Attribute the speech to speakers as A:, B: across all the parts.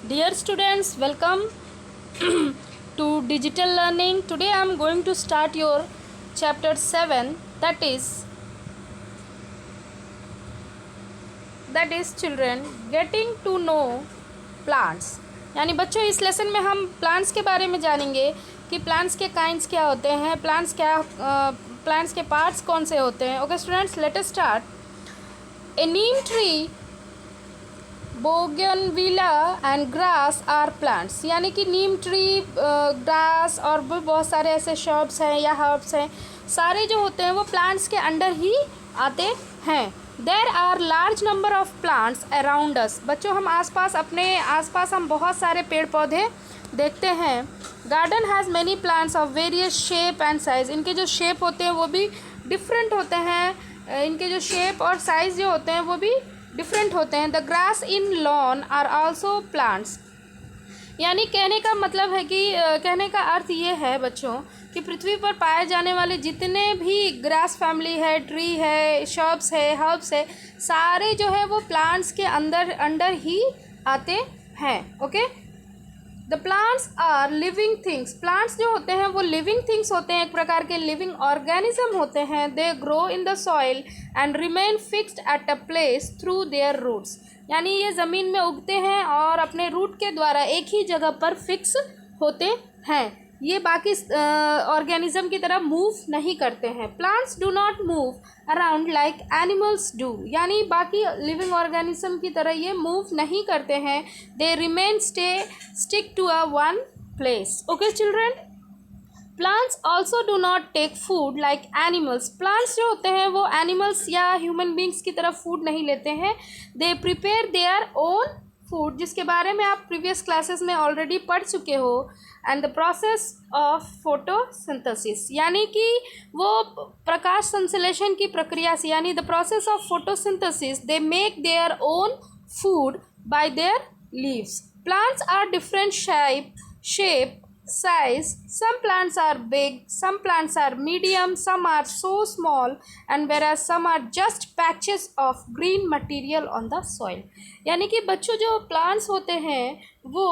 A: Dear students, welcome to digital learning. Today I am going to start your chapter 7, that is children getting to know plants. यानी बच्चों इस lesson में हम plants के बारे में जानेंगे कि प्लांट्स के काइंड्स क्या होते हैं, प्लांट्स के पार्ट्स कौन से होते हैं. Okay students, let us start. A neem tree, bougainvillea and grass are plants. यानी कि नीम ट्री, ग्रास और भी बहुत सारे ऐसे शर्ब्स हैं या हर्ब्स हैं, सारे जो होते हैं वो प्लांट्स के अंडर ही आते हैं. There are large number of plants around us. बच्चों हम अपने आसपास हम बहुत सारे पेड़ पौधे देखते हैं. Garden has many plants of various shape and size. इनके जो शेप होते हैं वो भी डिफरेंट होते हैं, इनके जो शेप और साइज़ जो होते हैं वो भी डिफरेंट होते हैं. The grass in lawn are also plants. यानी कहने का मतलब है कि कहने का अर्थ ये है बच्चों कि पृथ्वी पर पाए जाने वाले जितने भी ग्रास फैमिली है, ट्री है, शर्ब्स है, हर्ब्स है, सारे जो है वो प्लांट्स के अंडर ही आते हैं. Okay, the plants are living things. Plants जो होते हैं वो लिविंग थिंग्स होते हैं, एक प्रकार के लिविंग ऑर्गेनिज्म होते हैं. They grow in the soil and remain fixed at a place through their roots. यानी ये ज़मीन में उगते हैं और अपने रूट के द्वारा एक ही जगह पर फिक्स होते हैं. ये बाकी ऑर्गेनिज्म की तरह मूव नहीं करते हैं. Plants do not move around like animals do. यानी बाकी लिविंग ऑर्गेनिज्म की तरह ये मूव नहीं करते हैं. They remain stick to a one place. Okay children, plants also do not take food like animals. Plants जो होते हैं वो एनिमल्स या ह्यूमन बींग्स की तरह फूड नहीं लेते हैं. They prepare their own food, जिसके बारे में आप प्रीवियस क्लासेस में ऑलरेडी पढ़ चुके हो. And the process of photosynthesis, यानी कि वो प्रकाश संश्लेषण की प्रक्रिया से, यानी the process of photosynthesis they make their own food by their leaves. Plants are different shape, size. Some plants are big, some plants are medium, some are so small, and whereas some are just patches of green material on the soil. यानी कि बच्चों जो plants होते हैं वो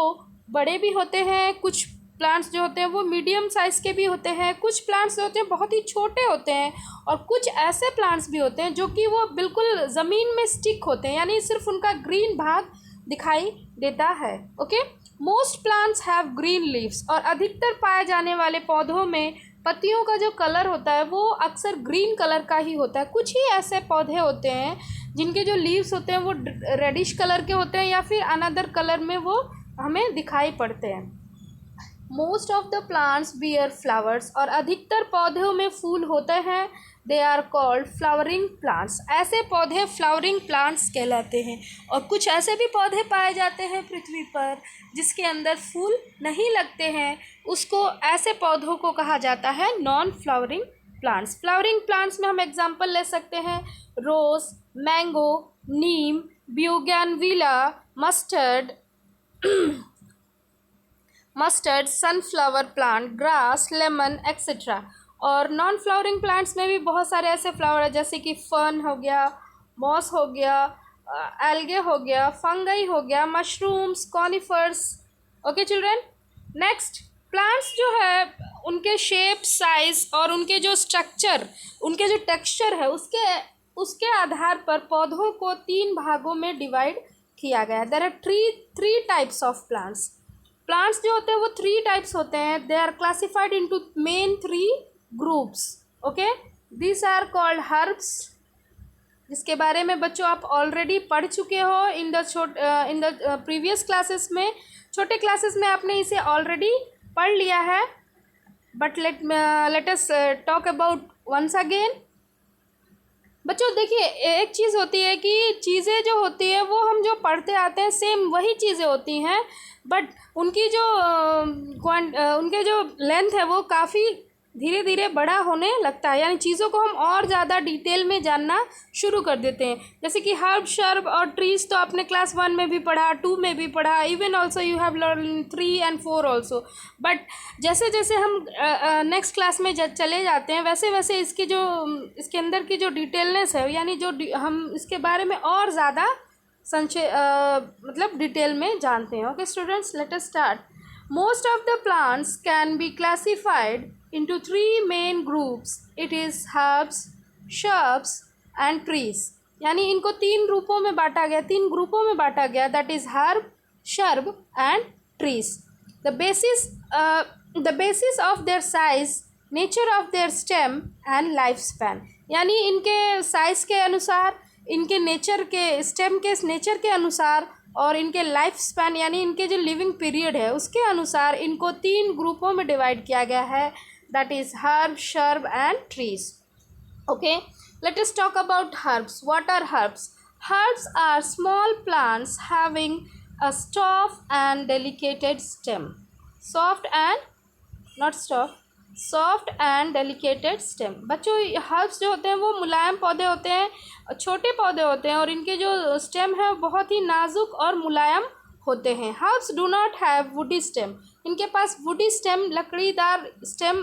A: बड़े भी होते हैं, कुछ प्लांट्स जो होते हैं वो मीडियम साइज़ के भी होते हैं, कुछ प्लांट्स जो होते हैं बहुत ही छोटे होते हैं, और कुछ ऐसे प्लांट्स भी होते हैं जो कि वो बिल्कुल ज़मीन में स्टिक होते हैं, यानी सिर्फ उनका ग्रीन भाग दिखाई देता है. Okay, most plants have green leaves. और अधिकतर पाए जाने वाले पौधों में पत्तियों का जो कलर होता है वो अक्सर ग्रीन कलर का ही होता है. कुछ ही ऐसे पौधे होते हैं जिनके जो लीव्स होते हैं वो रेडिश कलर के होते हैं या फिर अनदर कलर में वो हमें दिखाई पड़ते हैं. Most of the plants bear flowers. और अधिकतर पौधों में फूल होते हैं. They are called flowering plants. ऐसे पौधे फ्लावरिंग प्लांट्स कहलाते हैं. और कुछ ऐसे भी पौधे पाए जाते हैं पृथ्वी पर जिसके अंदर फूल नहीं लगते हैं, उसको ऐसे पौधों को कहा जाता है non flowering plants. Flowering plants में हम एग्जांपल ले सकते हैं rose, mango, neem, bougainvillea, mustard, sunflower plant, grass, lemon etcetera. और नॉन फ्लावरिंग प्लांट्स में भी बहुत सारे ऐसे फ्लावर हैं जैसे कि फर्न हो गया, मॉस हो गया, एल्गे हो गया, फंगई हो गया, mushrooms, conifers. Okay children, next, plants जो है उनके शेप, साइज़ और उनके जो स्ट्रक्चर, उनके जो टेक्सचर है उसके आधार पर पौधों को 3 भागों में डिवाइड किया गया है. There are three types of plants. Plants जो होते हैं वो 3 टाइप्स होते हैं. They are classified into main 3 groups. Okay, this are called herbs, जिसके बारे में बच्चों आप ऑलरेडी पढ़ चुके हो इन द प्रीवियस क्लासेस में. छोटे क्लासेस में आपने इसे ऑलरेडी पढ़ लिया है, but let us talk about once again. बच्चों देखिए, एक चीज़ होती है कि चीज़ें जो होती है वो हम जो पढ़ते आते हैं सेम वही चीज़ें होती हैं, बट उनकी जो उनके जो लेंथ है वो काफ़ी धीरे धीरे बड़ा होने लगता है. यानी चीज़ों को हम और ज़्यादा डिटेल में जानना शुरू कर देते हैं. जैसे कि हर्ब, शर्ब और ट्रीज तो आपने क्लास 1 में भी पढ़ा, 2 में भी पढ़ा, even also you have learn 3 and 4 also. But जैसे जैसे हम नेक्स्ट क्लास में चले जाते हैं वैसे वैसे इसके अंदर की जो डिटेलनेस है, यानी जो हम इसके बारे में और ज़्यादा संक्षेप मतलब डिटेल में जानते हैं. Okay students, let us start. Most of the plants can be classified into three main groups. It is herbs, shrubs and trees. यानी इनको तीन रूपों में बांटा गया, तीन ग्रुपों में बांटा गया. That is herb, shrub and trees. The basis of their size, nature of their stem and life span. यानी इनके साइज के अनुसार, इनके नेचर के, स्टेम के नेचर के अनुसार और इनके लाइफ स्पैन यानी इनके जो लिविंग पीरियड है उसके अनुसार इनको तीन ग्रुपों में डिवाइड किया गया है. That is herb, shrub and trees. Okay, let us talk about herbs. What are herbs? Herbs are small plants having a soft and delicate stem. Soft and delicate stem. बच्चों, herbs जो होते हैं वो मुलायम पौधे होते हैं, छोटे पौधे होते हैं और इनके जो स्टेम है बहुत ही नाजुक और मुलायम होते हैं. Herbs do not have woody stem. इनके पास वुडी स्टेम, लकड़ीदार स्टेम,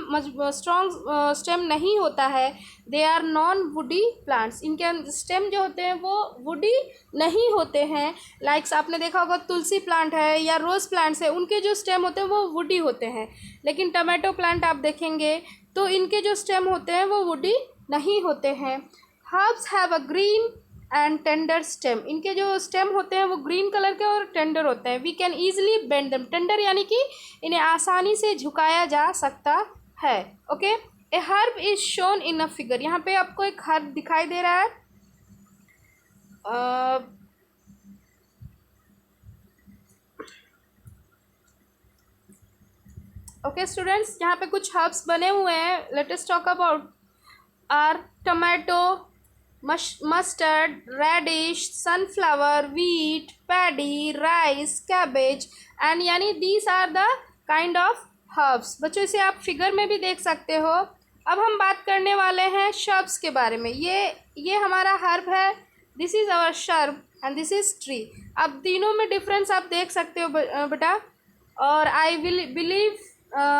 A: स्ट्रॉन्ग स्टेम नहीं होता है. They are non woody plants. इनके स्टेम जो होते हैं वो वुडी नहीं होते हैं. लाइक्स आपने देखा होगा तुलसी प्लांट है या रोज़ प्लांट्स है, उनके जो स्टेम होते हैं वो वुडी होते हैं. लेकिन टमाटो प्लांट आप देखेंगे तो इनके जो स्टेम होते हैं वो वुडी नहीं होते हैं. Herbs have a green and tender stem. इनके जो स्टेम होते हैं वो ग्रीन कलर के और टेंडर होते हैं. We can easily bend them. Tender यानी कि इन्हें आसानी से झुकाया जा सकता है. Okay, a herb is shown in a figure. यहाँ पे आपको एक हर्ब दिखाई दे रहा है. ओके स्टूडेंट्स, यहाँ पे कुछ हर्ब्स बने हुए हैं. Let us talk about are tomato, mustard, radish, sunflower, wheat, paddy, rice, cabbage and यानी these are the kind of herbs. बच्चों, इसे आप फिगर में भी देख सकते हो. अब हम बात करने वाले हैं shrubs के बारे में. ये हमारा herb है. This is our shrub and this is tree. अब तीनों में डिफरेंस आप देख सकते हो बेटा. और आई विल बिलीव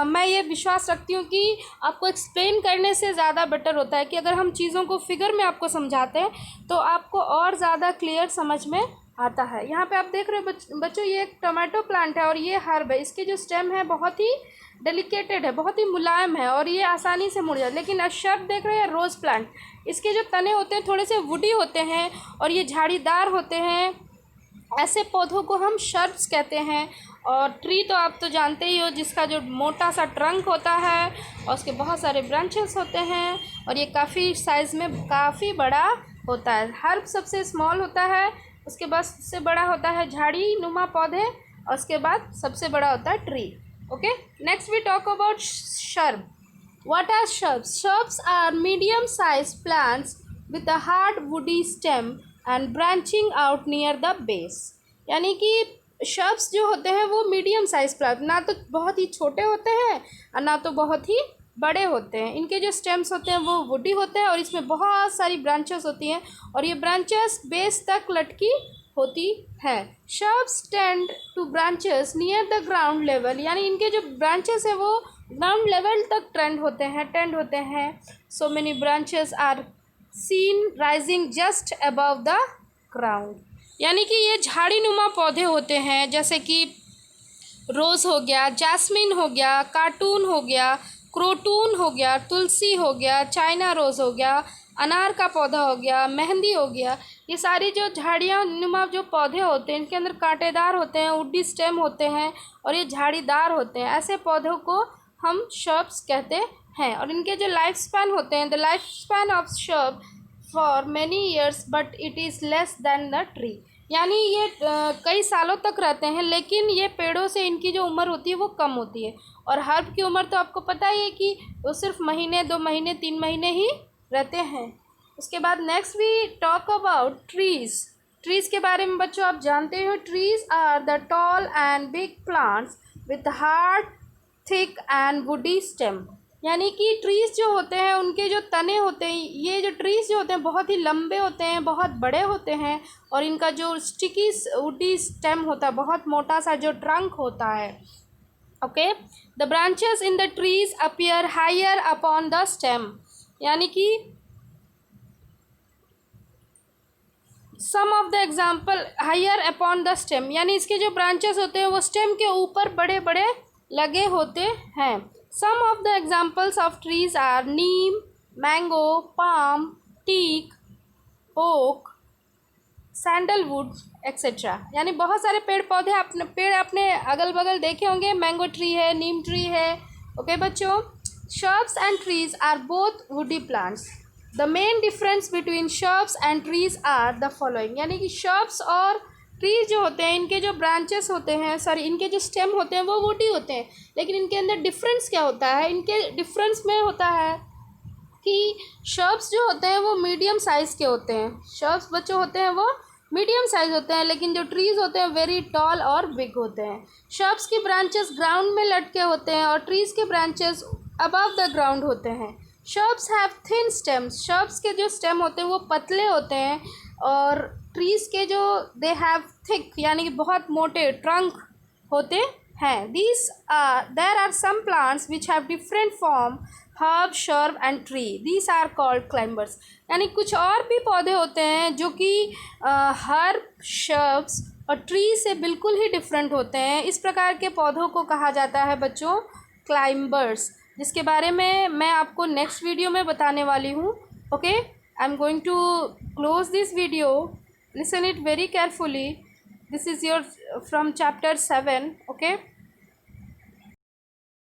A: मैं ये विश्वास रखती हूँ कि आपको एक्सप्लेन करने से ज़्यादा बेटर होता है कि अगर हम चीज़ों को फिगर में आपको समझाते हैं तो आपको और ज़्यादा क्लियर समझ में आता है. यहाँ पे आप देख रहे हो बच्चों, ये एक टमाटो प्लांट है और ये हर्ब है. इसके जो स्टेम है बहुत ही डेलिकेटेड है, बहुत ही मुलायम है और ये आसानी से मुड़ जाए. लेकिन शर्ब देख रहे हैं, रोज़ प्लांट, इसके जो तने होते हैं थोड़े से वुडी होते हैं और ये झाड़ीदार होते हैं. ऐसे पौधों को हम शर्ब्स कहते हैं. और ट्री तो आप तो जानते ही हो, जिसका जो मोटा सा ट्रंक होता है और उसके बहुत सारे ब्रांचेस होते हैं और ये काफ़ी साइज़ में काफ़ी बड़ा होता है. हर्ब सबसे स्मॉल होता है, उसके बाद सबसे बड़ा होता है झाड़ी नुमा पौधे और उसके बाद सबसे बड़ा होता है tree. Okay, next we talk about shrub. What are shrubs? Shrubs are medium size plants with a hard woody stem and branching out near the base. यानी कि शर्ब्स जो होते हैं वो मीडियम साइज प्लांट, ना तो बहुत ही छोटे होते हैं और ना तो बहुत ही बड़े होते हैं. इनके जो स्टेम्स होते हैं वो वुडी होते हैं और इसमें बहुत सारी ब्रांचेस होती हैं और ये ब्रांचेस बेस तक लटकी होती है. Shrubs tend two branches near the ground level. यानी इनके जो ब्रांचेस है वो ग्राउंड लेवल तक टेंड होते हैं. So many branches are seen rising just above the ground. यानी कि ये झाड़ी नुमा पौधे होते हैं, जैसे कि रोज़ हो गया, जैस्मिन हो गया, कार्टून हो गया, क्रोटून हो गया, तुलसी हो गया, चाइना रोज़ हो गया, अनार का पौधा हो गया, मेहंदी हो गया. ये सारी जो झाड़ियाँ नुमा जो पौधे होते हैं इनके अंदर कांटेदार होते हैं, वुडी स्टेम होते हैं और ये झाड़ीदार होते हैं. ऐसे पौधों को हम शर्ब्स कहते हैं. और इनके जो लाइफ स्पैन होते हैं, the life span of shrub for many years but it is less than the tree. यानी ये कई सालों तक रहते हैं, लेकिन ये पेड़ों से इनकी जो उम्र होती है वो कम होती है. और हर्ब की उम्र तो आपको पता ही है कि वो सिर्फ महीने, 2 महीने, 3 महीने ही रहते हैं. उसके बाद next we talk about trees. Trees के बारे में बच्चों आप जानते हो, trees are the tall and big plants with hard, thick and woody stem. यानी कि ट्रीज़ जो होते हैं उनके जो तने होते हैं, ये जो ट्रीज़ जो होते हैं बहुत ही लंबे होते हैं, बहुत बड़े होते हैं और इनका जो स्टिकी वुडी स्टेम होता है, बहुत मोटा सा जो ट्रंक होता है. Okay, the branches in the trees appear higher upon the stem. यानी कि some of the example higher upon the stem, यानी इसके जो ब्रांचेस होते हैं वो स्टेम के ऊपर बड़े बड़े लगे होते हैं। Some of the examples of trees are neem, mango, palm, teak, oak, sandalwood etcetera. यानी बहुत सारे पेड़ पौधे अपने अगल बगल देखे होंगे। मैंगो ट्री है, नीम ट्री है। ओके बच्चों, shrubs and trees are both woody plants. The main difference between shrubs and trees are the following, यानी कि shrubs और ट्रीज जो होते हैं इनके जो ब्रांचेस होते हैं, सॉरी इनके जो स्टेम होते हैं वो वुडी होते हैं, लेकिन इनके अंदर डिफरेंस क्या होता है? इनके डिफरेंस में होता है कि shrubs जो होते हैं वो मीडियम साइज़ के होते हैं। shrubs बच्चों होते हैं वो मीडियम साइज़ होते हैं, लेकिन जो ट्रीज़ होते हैं वेरी टॉल और बिग होते हैं। shrubs की ब्रांचेस ग्राउंड में लटके होते हैं और ट्रीज़ के ब्रांचेस अबव द ग्राउंड होते हैं। shrubs have thin stems, shrubs के जो स्टेम होते हैं वो पतले होते हैं, और ट्रीज़ के जो दे हैव थिक यानी कि बहुत मोटे ट्रंक होते हैं। There are some plants which have different form, herb, shrub and tree, these are called climbers. यानी कुछ और भी पौधे होते हैं जो कि हर्ब, shrubs और ट्री से बिल्कुल ही डिफरेंट होते हैं। इस प्रकार के पौधों को कहा जाता है बच्चों क्लाइंबर्स, जिसके बारे में मैं आपको नेक्स्ट वीडियो में बताने वाली हूँ। Okay, I am going to close this video, listen it very carefully. This is your from chapter 7। Okay.